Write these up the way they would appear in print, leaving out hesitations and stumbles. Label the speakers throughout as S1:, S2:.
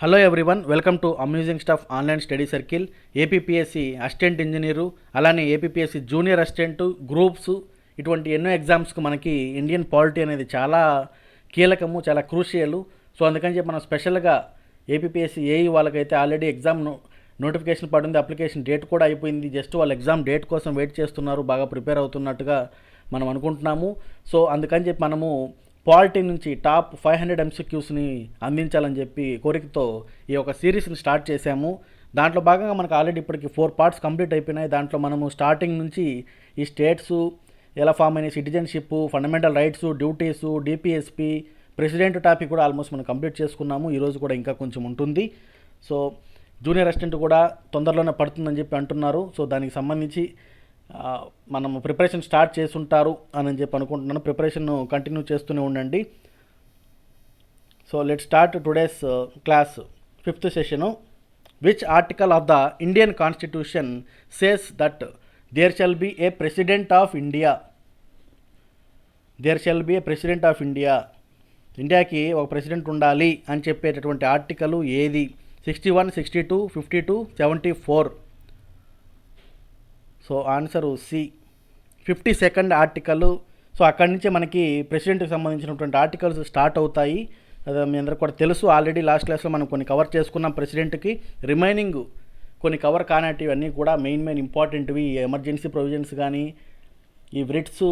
S1: Hello everyone, welcome to amusing stuff online study circle. APPSC assistant engineer, అలానే APPSC junior assistant, groups, ఇటువంటి ఎన్నో ఎగ్జామ్స్కి మనకి Indian polity అనేది చాలా కీలకము, చాలా క్రూషియల్. సో అందుకని చెప్పి మనం స్పెషల్గా ఏపీపీఎస్సీ ఏఈ వాళ్ళకైతే ఆల్రెడీ ఎగ్జామ్ నోటిఫికేషన్ పడింది, అప్లికేషన్ డేట్ కూడా అయిపోయింది. జస్ట్ వాళ్ళు ఎగ్జామ్ డేట్ కోసం వెయిట్ చేస్తున్నారు, బాగా ప్రిపేర్ అవుతున్నట్టుగా మనం అనుకుంటున్నాము. సో అందుకని చెప్పి మనము పాలిటీ నుంచి టాప్ 500 ఎంసీక్యూస్ని అందించాలని చెప్పి కోరికతో ఈ యొక్క సిరీస్ని స్టార్ట్ చేశాము. దాంట్లో భాగంగా మనకు ఆల్రెడీ ఇప్పటికి 4 పార్ట్స్ కంప్లీట్ అయిపోయినాయి. దాంట్లో మనము స్టార్టింగ్ నుంచి ఈ స్టేట్స్ ఎలా ఫామ్ అయినాయి, citizenship, fundamental rights, duties, DPSP, president topic కూడా ఆల్మోస్ట్ మనం కంప్లీట్ చేసుకున్నాము. ఈరోజు కూడా ఇంకా కొంచెం ఉంటుంది. సో జూనియర్ అసిస్టెంట్ కూడా తొందరలోనే పడుతుందని చెప్పి అంటున్నారు. సో దానికి సంబంధించి మనం ప్రిపరేషన్ స్టార్ట్ చేసుంటారు అని చెప్పి అనుకుంటున్నాను. ప్రిపరేషన్ కంటిన్యూ చేస్తూనే ఉండండి. So let start today's class 5th session. Which article of the Indian constitution says that there shall be a president of India? There shall be a president of India. ఇండియాకి ఒక president ఉండాలి అని చెప్పేటటువంటి article ఏది? 61, 62, 52, 74. So answer C, 52nd article. So అక్కడి నుంచే మనకి ప్రెసిడెంట్కి సంబంధించినటువంటి ఆర్టికల్స్ స్టార్ట్ అవుతాయి. అది మీ అందరికి కూడా తెలుసు. ఆల్రెడీ లాస్ట్ క్లాస్లో మనం కొన్ని కవర్ చేసుకున్నాం ప్రెసిడెంట్కి. రిమైనింగ్ కొన్ని కవర్ కానటివి అన్నీ కూడా మెయిన్ ఇంపార్టెంట్వి, ఎమర్జెన్సీ ప్రొవిజన్స్ కానీ, ఈ వ్రిట్స్,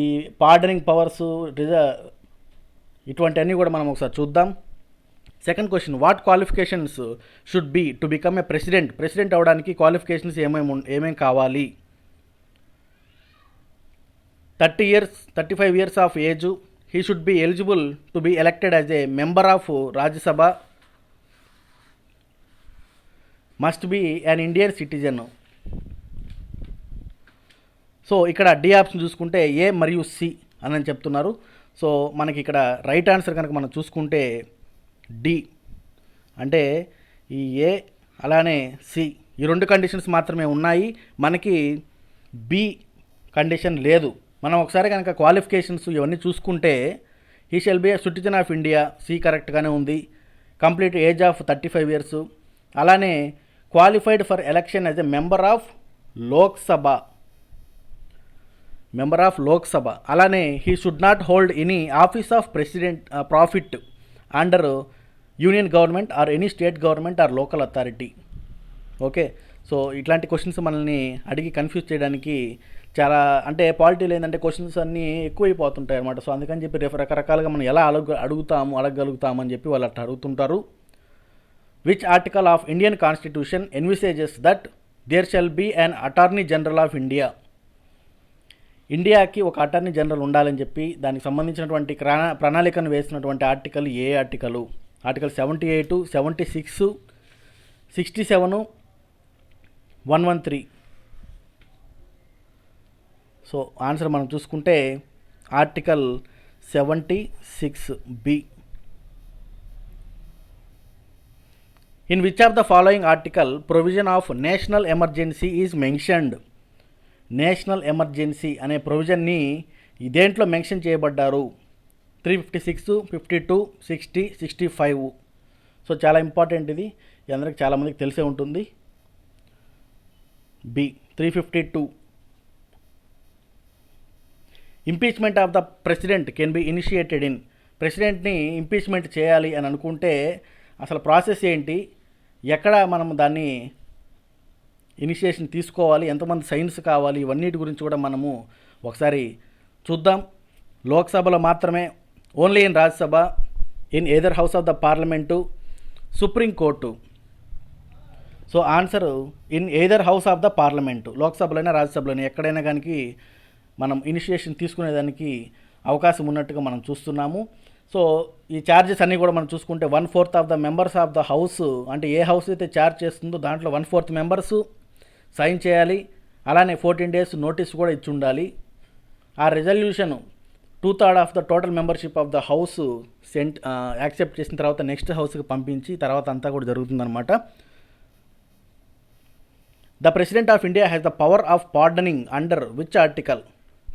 S1: ఈ పార్డనింగ్ పవర్స్, ఇటువంటివన్నీ కూడా మనం ఒకసారి చూద్దాం. Second question, what qualifications should be to become a president? President అవ్వడానికి క్వాలిఫికేషన్స్ ఏమేమి కావాలి? 30 years, 35 years of age. He should be eligible to be elected as a member of Rajya Sabha. Must be an Indian citizen. So ఇక్కడ D option చూసుకుంటే A మరియు C అని చెప్తున్నారు. So మనకి ఇక్కడ రైట్ ఆన్సర్ కనుక మనం చూసుకుంటే డి. అంటే ఈ ఏ అలానే సి ఈ 2 కండిషన్స్ మాత్రమే ఉన్నాయి, మనకి బి కండిషన్ లేదు. మనం ఒకసారి కనుక క్వాలిఫికేషన్స్ ఇవన్నీ చూసుకుంటే he shall be a citizen of India, C కరెక్ట్గానే ఉంది. కంప్లీట్ ఏజ్ ఆఫ్ 35 years, అలానే qualified for election as a member of Lok Sabha, అలానే he should not hold any office of president profit under union government or any state government or local authority. Okay, so ఇట్లాంటి questions మనల్ని అడిగి confuse చేయడానికి చాలా, అంటే పాలిటీలో ఏంటంటే questions అన్నీ ఎక్కువైపోతుంటాయి అనమాట. సో అందుకని చెప్పి రకరకాలుగా మనం ఎలా అడగగలుగుతామని చెప్పి వాళ్ళు అట్లా అడుగుతుంటారు. Which article of Indian constitution envisages that there shall be an attorney general of India? ఇండియాకి ఒక అటార్నీ జనరల్ ఉండాలని చెప్పి దానికి సంబంధించినటువంటి ప్రణాళికను వేసినటువంటి ఆర్టికల్ ఏ ఆర్టికల్? ఆర్టికల్ 78, 76, 67, 113. సో ఆన్సర్ మనం చూసుకుంటే article 76B. In which of the following article provision of national emergency is mentioned? National emergency అనే ప్రొవిజన్ని దేంట్లో మెన్షన్ చేయబడ్డారు? 356, 52, 60, 65. సో చాలా ఇంపార్టెంట్ ఇది, అందరికి చాలామందికి తెలిసే ఉంటుంది. B 352. Impeachment of the president can be initiated in. ప్రెసిడెంట్ని ఇంపీచ్మెంట్ చేయాలి అని అనుకుంటే అసలు ప్రాసెస్ ఏంటి, ఎక్కడ మనం దాన్ని ఇనిషియేషన్ తీసుకోవాలి, ఎంతమంది సైన్స్ కావాలి, ఇవన్నిటి గురించి కూడా మనము ఒకసారి చూద్దాం. లోక్సభలో మాత్రమే, only in Rajya Sabha, in either house of the parliament, supreme court. So answer in either house of the parliament, లోక్సభలోనే రాజ్యసభలోనే ఎక్కడైనా కానీ మనం ఇనిషియేషన్ తీసుకునేదానికి అవకాశం ఉన్నట్టుగా మనం చూస్తున్నాము. సో ఈ ఛార్జెస్ అన్నీ కూడా మనం చూసుకుంటే 1/4 of the members of the house, అంటే ఏ హౌస్ అయితే ఛార్జ్ చేస్తుందో దాంట్లో 1/4 మెంబర్స్ సైన్ చేయాలి. అలానే 14 days నోటీస్ కూడా ఇచ్చి ఉండాలి. ఆ resolution 2/3 of the total membership of the house accept చేసిన తర్వాత నెక్స్ట్ హౌస్కి పంపించి తర్వాత అంతా కూడా జరుగుతుందన్నమాట. The president of India has the power of pardoning under which article?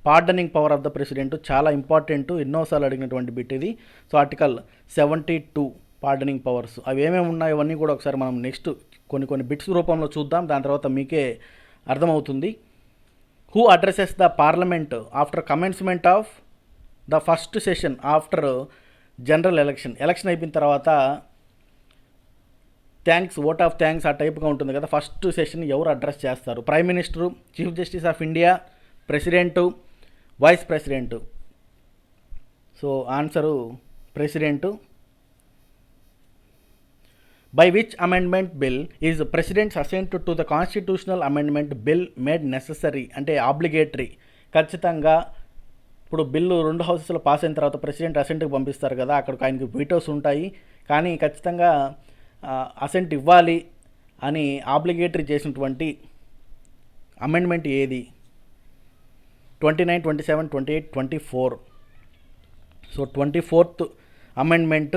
S1: Pardoning power of the president చాలా ఇంపార్టెంట్, ఎన్నోసార్లు అడిగినటువంటి బిట్ ఇది. సో ఆర్టికల్ 72 పార్డనింగ్ పవర్స్ అవి ఏమేమి ఉన్నాయో ఇవన్నీ కూడా ఒకసారి మనం నెక్స్ట్ కొన్ని బిట్స్ రూపంలో చూద్దాం. దాని తర్వాత మీకే అర్థమవుతుంది. Who addresses the parliament after commencement of the first session after general election అయిపోయిన తర్వాత ఓట్ ఆఫ్ థ్యాంక్స్ ఆ టైప్గా ఉంటుంది కదా. ఫస్ట్ సెషన్ ఎవరు అడ్రస్ చేస్తారు? Prime minister, chief justice of India, president, vice president. So answer president. By which amendment bill is president's assent to the constitutional amendment bill made necessary, అంటే obligatory. ఖచ్చితంగా ఇప్పుడు bill 2 హౌసెస్లో pass అయిన తర్వాత president అసెంట్కి పంపిస్తారు కదా, అక్కడికి ఆయనకి వీటోస్ ఉంటాయి, కానీ ఖచ్చితంగా అసెంట్ ఇవ్వాలి అని ఆబ్లిగేటరీ చేసినటువంటి అమెండ్మెంట్ ఏది? 29, 27, 28, 24. సో 24th అమెండ్మెంట్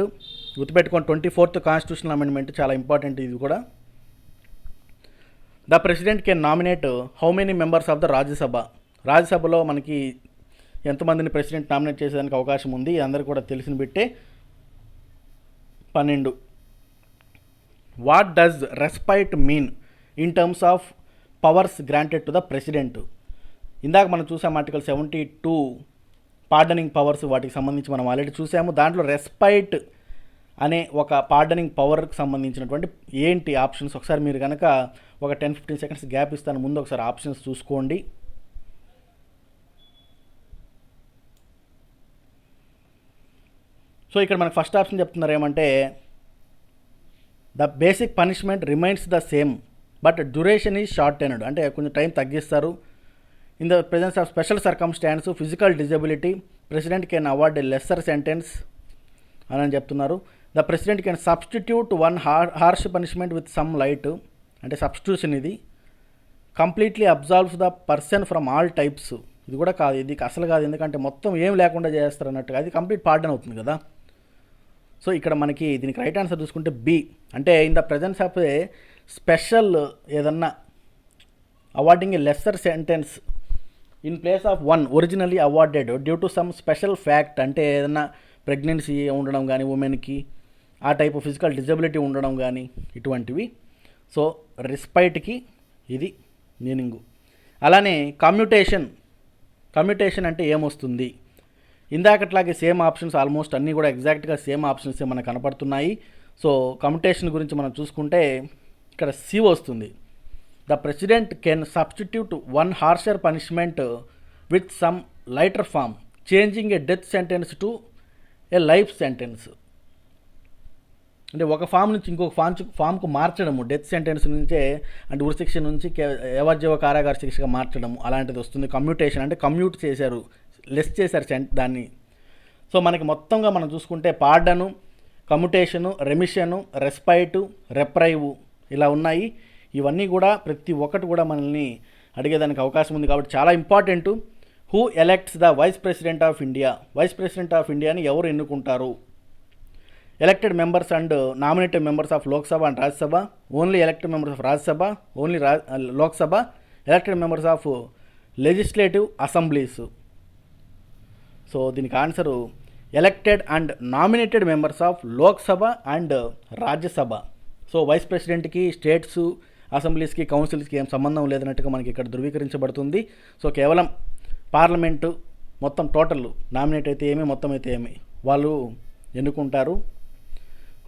S1: గుర్తుపెట్టుకోండి. 24th కాన్స్టిట్యూషనల్ అమెండ్మెంట్ చాలా ఇంపార్టెంట్ ఇది కూడా. The president can nominate how many members of the Rajya Sabha. రాజ్యసభలో మనకి ఎంతమందిని ప్రెసిడెంట్ నామినేట్ చేసేదానికి అవకాశం ఉంది? అందరికీ కూడా తెలిసిన బిట్టే, 12. What does respite mean in terms of powers granted to the president? ఇందాక మనం చూసాం ఆర్టికల్ 72 పార్డనింగ్ పవర్స్, వాటికి సంబంధించి మనం ఆల్రెడీ చూసాము. దాంట్లో రెస్పైట్ అనే ఒక పార్డనింగ్ పవర్కి సంబంధించినటువంటి ఏంటి ఆప్షన్స్? ఒకసారి మీరు కనుక ఒక 10-15 సెకండ్స్ గ్యాప్ ఇస్తాను, ముందు ఒకసారి ఆప్షన్స్ చూసుకోండి. సో ఇక్కడ మనకు ఫస్ట్ ఆప్షన్ చెప్తున్నారు ఏమంటే, the basic punishment remains the same but duration is shortened, అంటే కొంచెం టైం తగ్గిస్తారు. In the presence of special circumstance, physical disability, president can award a lesser sentence అని చెప్తున్నారు. The president can substitute one harsh punishment with some light, అంటే substitution ఇది. Completely absolves the person from all types, ఇది కూడా కాదు, ఇది అసలు కాదు, ఎందుకంటే మొత్తం ఏం లేకుండా చేస్తారు అన్నట్టుగా, అది కంప్లీట్ పార్డన్ అవుతుంది కదా. సో ఇక్కడ మనకి దీనికి రైట్ ఆన్సర్ చూసుకుంటే బి, అంటే in the presence of a special ఏదన్నా awarding a lesser sentence in place of one originally awarded due to some special fact, అంటే ఏదన్నా ప్రెగ్నెన్సీ ఉండడం కానీ ఉమెన్కి, ఆ టైపు ఫిజికల్ డిజబిలిటీ ఉండడం కానీ ఇటువంటివి. సో రెస్పైట్కి ఇది మీనింగు. అలానే కమ్యూటేషన్ అంటే ఏమొస్తుంది? ఇందాకట్లాగే సేమ్ ఆప్షన్స్ ఆల్మోస్ట్ అన్నీ కూడా ఎగ్జాక్ట్గా సేమ్ ఆప్షన్సే మనకు కనపడుతున్నాయి. సో కమ్యూటేషన్ గురించి మనం చూసుకుంటే ఇక్కడ సి వస్తుంది. The president can substitute one harsher punishment with some lighter form changing a death sentence to a life sentence, అంటే ఒక ఫామ్ నుంచి ఇంకొక ఫామ్కు మార్చడము, డెత్ సెంటెన్స్ నుంచే అంటే ఉరిశిక్ష నుంచి యావజ్జీవ కారాగార శిక్షగా మార్చడము, అలాంటిది వస్తుంది. కమ్యూటేషన్ అంటే కమ్యూట్ చేశారు, లెస్ చేశారు దాన్ని. సో మనకి మొత్తంగా మనం చూసుకుంటే పార్డను, కమ్యూటేషను, రెమిషను, రెస్పైటు, రెప్రైవు ఇలా ఉన్నాయి. ఇవన్నీ కూడా ప్రతి ఒక్కటి కూడా మనల్ని అడిగేదానికి అవకాశం ఉంది కాబట్టి చాలా important. Who ఎలెక్ట్స్ the vice president of India? Vice president of ఇండియాని ఎవరు ఎన్నుకుంటారు? Elected members and nominated members of Lok Sabha and Rajya Sabha, only elected members of Rajya Sabha, only Lok Sabha, elected members of legislative assemblies. So దీనికి answer elected and nominated members of Lok Sabha and Rajya Sabha. So vice ప్రెసిడెంట్కి states, అసెంబ్లీస్కి, కౌన్సిల్స్కి ఏం సంబంధం లేదన్నట్టుగా మనకి ఇక్కడ ధృవీకరించబడుతుంది. So కేవలం parliament మొత్తం టోటల్ నామినేట్ అయితే ఏమి, మొత్తం అయితే ఏమి వాళ్ళు ఎన్నుకుంటారు.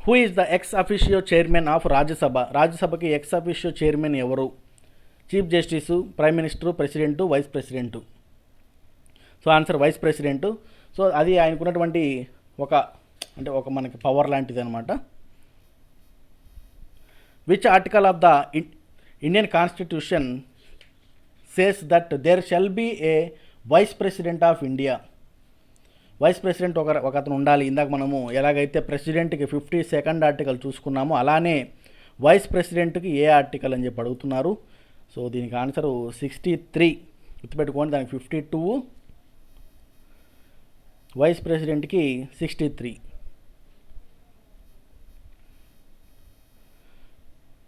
S1: Who is the ex officio chairman of Rajya Sabha? రాజ్యసభకి ex officio chairman ఎవరు? Chief జస్టిసు, prime minister, president, vice president. So answer vice president. So అది ఆయనకున్నటువంటి ఒక మనకి పవర్ లాంటిది అనమాట. Which article of the Indian constitution says that there shall be A vice president of India? Vice president ఒక అతను ఉండాలి. ఇందాక మనము ఎలాగైతే ప్రెసిడెంట్కి 52nd ఆర్టికల్ చూసుకున్నామో అలానే వైస్ ప్రెసిడెంట్కి ఏ ఆర్టికల్ అని చెప్పి అడుగుతున్నారు. సో దీనికి ఆన్సరు 63 గుర్తుపెట్టుకోండి. దానికి 52, vice ప్రెసిడెంట్కి 63.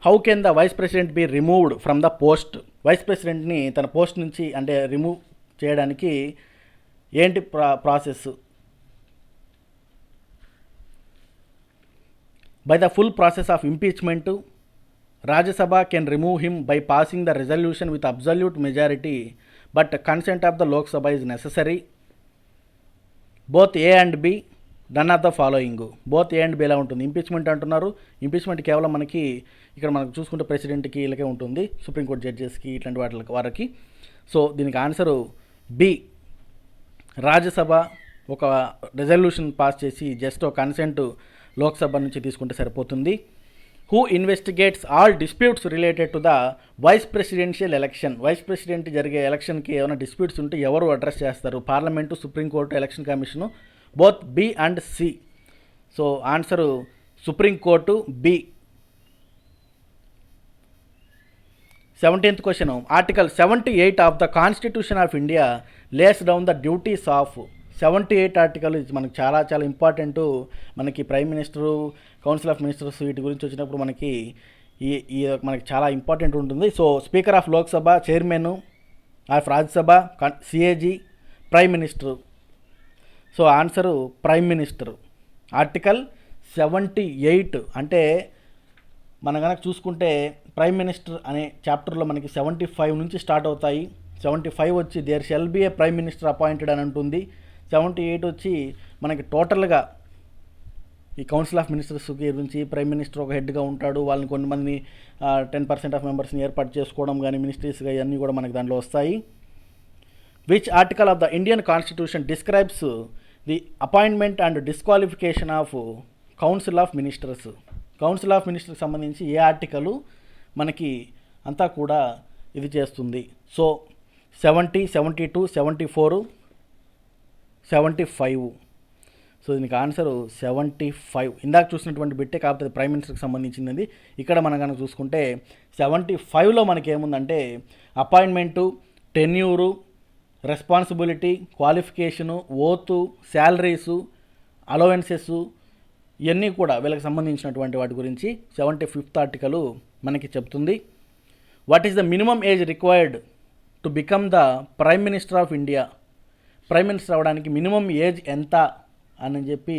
S1: How can the vice president be removed from the post? Vice ప్రెసిడెంట్ని తన పోస్ట్ నుంచి అంటే రిమూవ్ చేయడానికి ఏంటి process? By the full process of impeachment Rajya Sabha can remove him by passing the resolution with absolute majority but consent of the Lok Sabha is necessary. Both A and B, none of the following. Both A and B ఎలా ఉంటుంది? Impeachment అంటున్నారు. Impeachment కేవలం మనకి ఇక్కడ మనకు చూసుకుంటే ప్రెసిడెంట్కి వీళ్ళకే ఉంటుంది, సుప్రీంకోర్టు జడ్జెస్కి ఇట్లాంటి వారికి. సో దీనికి ఆన్సరు బి. రాజ్యసభ ఒక రెజల్యూషన్ పాస్ చేసి జస్ట్ ఒక కన్సెంట్ లోక్సభ నుంచి తీసుకుంటే సరిపోతుంది. Who investigates all disputes related to the vice presidential election. Vice president జరిగే ఎలక్షన్కి ఏమైనా డిస్ప్యూట్స్ ఉంటే ఎవరు అడ్రస్ చేస్తారు? Parliament, supreme court, election commission. Both B and C. So answer supreme court, B. 17th question. Article 78 of the constitution of India Lay's down the duties of. 78 article ఇది మనకు చాలా చాలా ఇంపార్టెంట్. మనకి prime minister, council of ministers వీటి గురించి వచ్చినప్పుడు మనకి ఈ మనకి చాలా ఇంపార్టెంట్ ఉంటుంది. So speaker of Lok Sabha, chairman of Rajya Sabha, CAG, prime minister. So answer prime minister. Article 78 అంటే మనం కనుక చూసుకుంటే ప్రైమ్ మినిస్టర్ అనే చాప్టర్లో మనకి 75 నుంచి స్టార్ట్ అవుతాయి. 75 వచ్చి there shall be a prime minister appointed అని ఉంటుంది. 78 వచ్చి మనకి టోటల్గా ఈ కౌన్సిల్ ఆఫ్ మినిస్టర్స్ గురించి ప్రైమ్ మినిస్టర్ ఒక హెడ్గా ఉంటాడు. వాళ్ళని కొంతమందిని 10% ఆఫ్ మెంబర్స్ని ఏర్పాటు చేసుకోవడం కానీ మినిస్ట్రీస్గా ఇవన్నీ కూడా మనకి దాంట్లో వస్తాయి. Which article of the Indian constitution describes the appointment and disqualification of council of ministers. Council of మినిస్టర్కి సంబంధించి ఏ ఆర్టికల్ మనకి అంతా కూడా ఇది చేస్తుంది? సో 70, 72, 74, 75. సో దీనికి ఆన్సరు 75. ఇందాక చూసినటువంటి బిట్టే కాకపోతే ప్రైమ్ మినిస్టర్కి సంబంధించింది. ఇక్కడ మనం కనుక చూసుకుంటే 75లో మనకి ఏముందంటే appointment, tenure, responsibility, qualification, oath, salaries, allowances ఇవన్నీ కూడా వీళ్ళకి సంబంధించినటువంటి వాటి గురించి 75th ఆర్టికల్ మనకి చెప్తుంది. What is the minimum age required to become the prime minister of India? Prime minister అవ్వడానికి మినిమం ఏజ్ ఎంత అని చెప్పి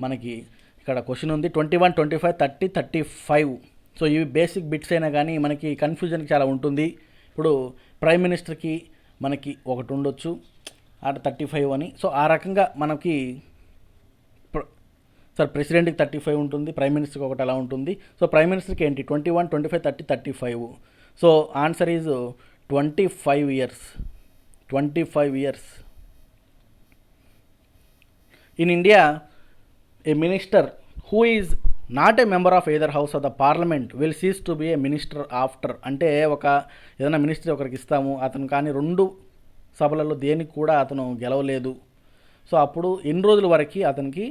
S1: మనకి ఇక్కడ క్వశ్చన్ ఉంది. 21, 25, 30, 35. సో ఇవి బేసిక్ బిట్స్ అయినా కానీ మనకి కన్ఫ్యూజన్కి చాలా ఉంటుంది. ఇప్పుడు ప్రైమ్ మినిస్టర్కి మనకి ఒకటి ఉండొచ్చు, అటు 35 అని. సో ఆ రకంగా మనకి ప్రెసిడెంట్కి 35 ఉంటుంది, ప్రైమ్ మినిస్టర్కి ఒకటి అలా ఉంటుంది. సో ప్రైమ్ మినిస్టర్కి ఏంటి 21, 25, 30, 35. So answer is 25 years. 25 years. In India, a minister who is not a member of either house of the parliament will cease to be a minister after. అంటే ఒక ఏదైనా మినిస్ట్రీ ఒకరికి ఇస్తాము, అతను కానీ 2 సభలలో దేనికి కూడా అతను గెలవలేదు. సో అప్పుడు ఎన్ని రోజుల వరకు అతనికి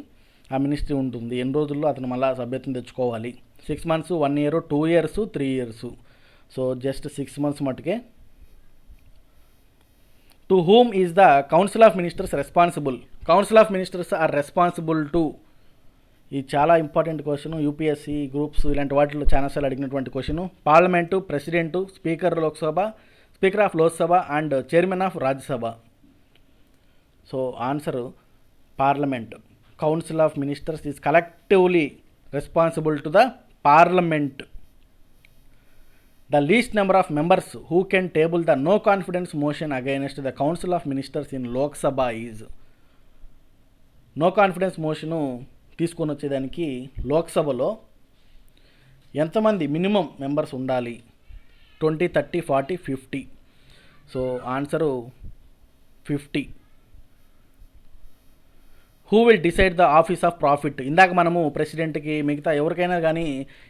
S1: ఆ మినిస్ట్రీ ఉంటుంది, ఎన్ని రోజుల్లో అతను మళ్ళీ సభ్యత్వం తెచ్చుకోవాలి? 6 months, 1 year, 2 years, 3 years. So just 6 months మటుకే. To whom is the council of ministers responsible? Council of ministers are responsible to. ఇది చాలా ఇంపార్టెంట్ క్వశ్చన్. యూపీఎస్సీ గ్రూప్స్ ఇలాంటి వాటిలో చాలాసార్లు అడిగినటువంటి question. Parliament, president, speaker Lok Sabha, speaker of Lok Sabha and chairman of Rajya Sabha. So answer parliament. Council of ministers is collectively responsible to the parliament. The least number of members who can table the no confidence motion against the council of ministers in Lok Sabha is. No confidence motion తీసుకొని వచ్చేదానికి లోక్సభలో ఎంతమంది minimum members ఉండాలి? 20, 30, 40, 50. So answer 50. Who will decide the office of profit? ఇందాక మనము ప్రెసిడెంట్కి మిగతా ఎవరికైనా కానీ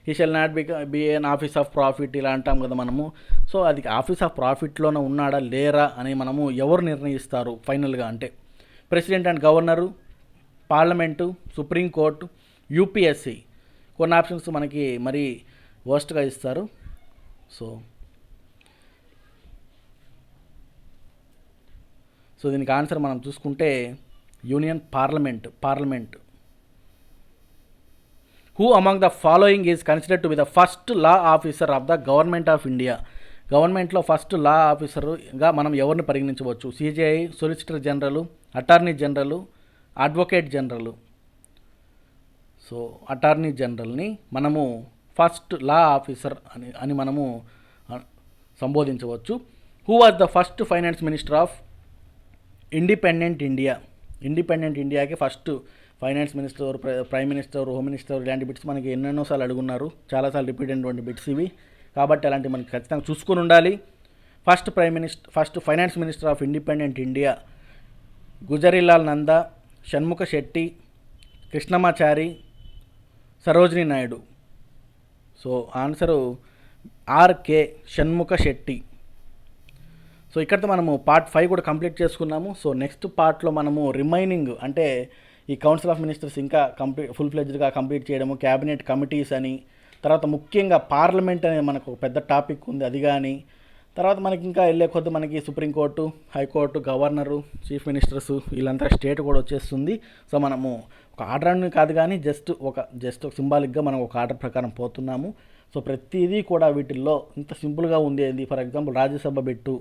S1: he shall not be an office of profit ఇలా అంటాం కదా మనము. సో అది ఆఫీస్ ఆఫ్ ప్రాఫిట్లోనే ఉన్నాడా లేరా అని మనము ఎవరు నిర్ణయిస్తారు ఫైనల్గా? అంటే president and governor, parliament, supreme court, UPSC. కొన్ని ఆప్షన్స్ మనకి మరీ వర్స్ట్గా ఇస్తారు. సో దీనికి ఆన్సర్ మనం చూసుకుంటే union parliament. Who among the following is considered to be the first law officer of the government of India? గవర్నమెంట్లో ఫస్ట్ లా ఆఫీసర్గా మనం ఎవరిని పరిగణించవచ్చు? CJI, solicitor general, attorney general, advocate general. So so attorney జనరల్ని మనము first law officer అని మనము సంబోధించవచ్చు. Who was the first finance minister of independent India? Independent ఇండియాకి first finance minister, prime minister, home minister, ఇలాంటి బిట్స్ మనకి ఎన్నెన్నోసార్లు అడుగున్నారు. చాలాసార్లు రిపీట్ అయినటువంటి బిట్స్ ఇవి, కాబట్టి అలాంటివి మనకి ఖచ్చితంగా చూసుకొని ఉండాలి. First finance minister of independent India Gulzarilal Nanda, Shanmukham Chetty, Krishnamachari, Sarojini Naidu. So answer R K Shanmukham Chetty. So ఇక్కడితో మనము పార్ట్ 5 కూడా కంప్లీట్ చేసుకున్నాము. సో నెక్స్ట్ పార్ట్లో మనము రిమైనింగ్ అంటే ఈ కౌన్సిల్ ఆఫ్ మినిస్టర్స్ ఇంకా ఫుల్ ఫ్లెడ్జ్డ్గా కంప్లీట్ చేయడము, క్యాబినెట్ కమిటీస్ అని, తర్వాత ముఖ్యంగా పార్లమెంట్ అనేది మనకు ఒక పెద్ద టాపిక్ ఉంది, అది కానీ తర్వాత మనకి ఇంకా వెళ్ళే కొద్ది మనకి supreme court, high court, governor, chief ministers వీళ్ళంతా స్టేట్ కూడా వచ్చేస్తుంది. సో మనము ఒక ఆర్డర్ అని కాదు కానీ జస్ట్ ఒక సింబాలిక్గా మనం ఒక ఆర్డర్ ప్రకారం పోతున్నాము. సో ప్రతిదీ కూడా వీటిల్లో ఇంత సింపుల్గా ఉంది. ఫర్ ఎగ్జాంపుల్ రాజ్యసభ బిట్టు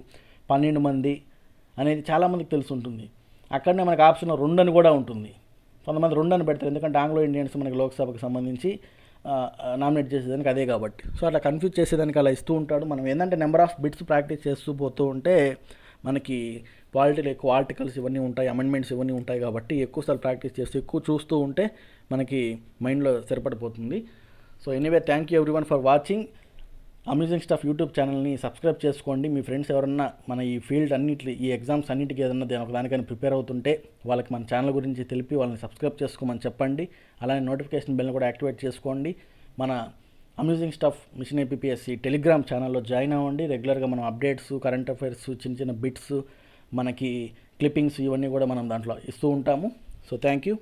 S1: 12 మంది అనేది చాలామందికి తెలిసి ఉంటుంది. అక్కడనే మనకు ఆప్షన్ 2 అని కూడా ఉంటుంది. కొంతమంది 2 అని పెడతారు, ఎందుకంటే ఆంగ్లో ఇండియన్స్ మనకి లోక్సభకు సంబంధించి నామినేట్ చేసేదానికి అదే కాబట్టి. సో అట్లా కన్ఫ్యూజ్ చేసేదానికి అలా ఇస్తూ ఉంటాడు. మనం ఏంటంటే నెంబర్ ఆఫ్ బిట్స్ ప్రాక్టీస్ చేస్తూ పోతూ ఉంటే మనకి క్వాలిటీలో ఎక్కువ ఆర్టికల్స్ ఇవన్నీ ఉంటాయి, అమెండ్మెంట్స్ ఇవన్నీ ఉంటాయి కాబట్టి ఎక్కువసార్లు ప్రాక్టీస్ చేస్తూ ఎక్కువ చూస్తూ ఉంటే మనకి మైండ్లో స్థిరపడిపోతుంది. So anyway, thank you everyone for watching. Amusing stuff YouTube ఛానల్ని సబ్స్క్రైబ్ చేసుకోండి. మీ ఫ్రెండ్స్ ఎవరన్నా మన ఈ ఫీల్డ్ ఈ ఎగ్జామ్స్ అన్నింటికి ఏదన్నా ఒకదానికైనా ప్రిపేర్ అవుతుంటే వాళ్ళకి మన ఛానల్ గురించి తెలిపి వాళ్ళని సబ్స్క్రైబ్ చేసుకోమని చెప్పండి. అలానే నోటిఫికేషన్ బెల్ని కూడా యాక్టివేట్ చేసుకోండి. మన amusing stuff machine APSC Telegram ఛానల్లో జాయిన్ అవ్వండి. రెగ్యులర్గా మనం అప్డేట్స్, కరెంట్ అఫైర్స్, చిన్న బిట్స్, మనకి క్లిప్పింగ్స్ ఇవన్నీ కూడా మనం దాంట్లో ఇస్తూ ఉంటాము. So thank you.